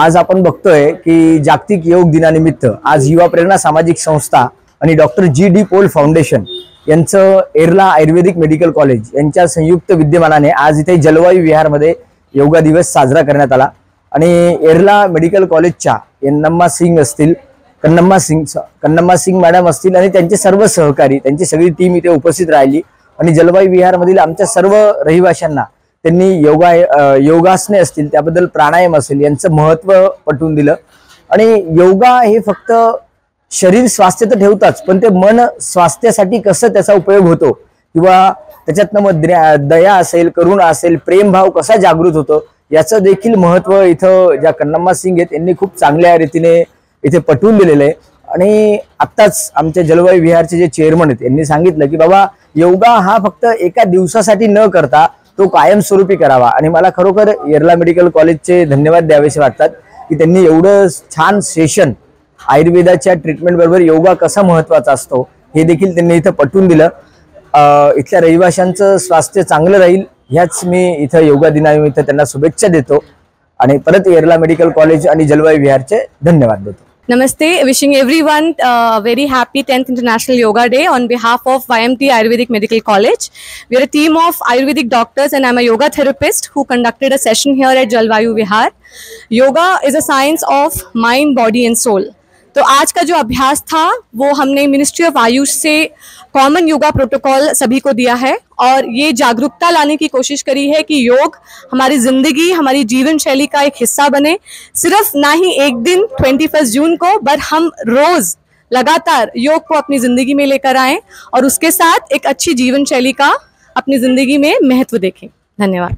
आज आपण बघतोय की जागतिक योग दिनानिमित्त आज युवा प्रेरणा सामाजिक संस्था आणि डॉक्टर जी.डी. पोल फाउंडेशन यांचं एरला आयुर्वेदिक मेडिकल कॉलेज यांच्या संयुक्त विद्यमानाने आज इथे जलवायू विहारमध्ये योगा दिवस साजरा करण्यात आला। आणि एरला मेडिकल कॉलेजच्या कन्नम्मा सिंग मॅडम असतील आणि त्यांचे सर्व सहकारी, त्यांची सगळी टीम इथे उपस्थित राहिली आणि जलवायू विहारमधील आमच्या सर्व रहिवाशांना त्यांनी योगासने असतील, त्याबद्दल प्राणायाम असेल यांचं महत्त्व पटवून दिलं। आणि योगा हे फक्त शरीर स्वास्थ्य तर ठेवताच, पण ते मन स्वास्थ्यासाठी कसं त्याचा उपयोग होतो किंवा त्याच्यातनं मग दया असेल, करुणा असेल, प्रेमभाव कसा जागृत होतो याचं देखील महत्त्व इथं ज्या कन्नम्मा सिंग आहेत यांनी खूप चांगल्या रीतीने इथे पटवून दिलेलं आहे। आणि आत्ताच आमच्या जलवायू विहारचे जे चेअरमन आहेत यांनी सांगितलं की बाबा योगा हा फक्त एका दिवसासाठी न करता तो कायमस्वरूपी करावा। आणि मला खरोखर एरला मेडिकल कॉलेजचे धन्यवाद द्यावेसे वाटतात की त्यांनी एवढं छान सेशन आयुर्वेदाच्या ट्रीटमेंट बरोबर योगा कसा महत्त्वाचा असतो हे देखील त्यांनी इथं पटवून दिलं। इथल्या रहिवाशांचं स्वास्थ्य चांगलं राहील ह्याच मी इथं योगा दिनानिमित्त त्यांना शुभेच्छा देतो आणि परत एरला मेडिकल कॉलेज आणि जलवायू विहारचे धन्यवाद देतो। Namaste, wishing everyone a very happy 10th International Yoga Day on behalf of YMT Ayurvedic Medical College. We are a team of Ayurvedic doctors and I'm a yoga therapist who conducted a session here at Jalvayu Vihar. Yoga is a science of mind, body and soul. तो आज का जो अभ्यास था वो हमने ministry of Ayush say common yoga protocol सभी को दिया है और ये जागरूकता लाने की कोशिश करी है कि योग हमारी जिंदगी, हमारी जीवन शैली का एक हिस्सा बने। सिर्फ ना ही एक दिन 21 जून को, पर हम रोज लगातार योग को अपनी जिंदगी में लेकर आएं और उसके साथ एक अच्छी जीवन शैली का अपनी जिंदगी में महत्व देखें। धन्यवाद।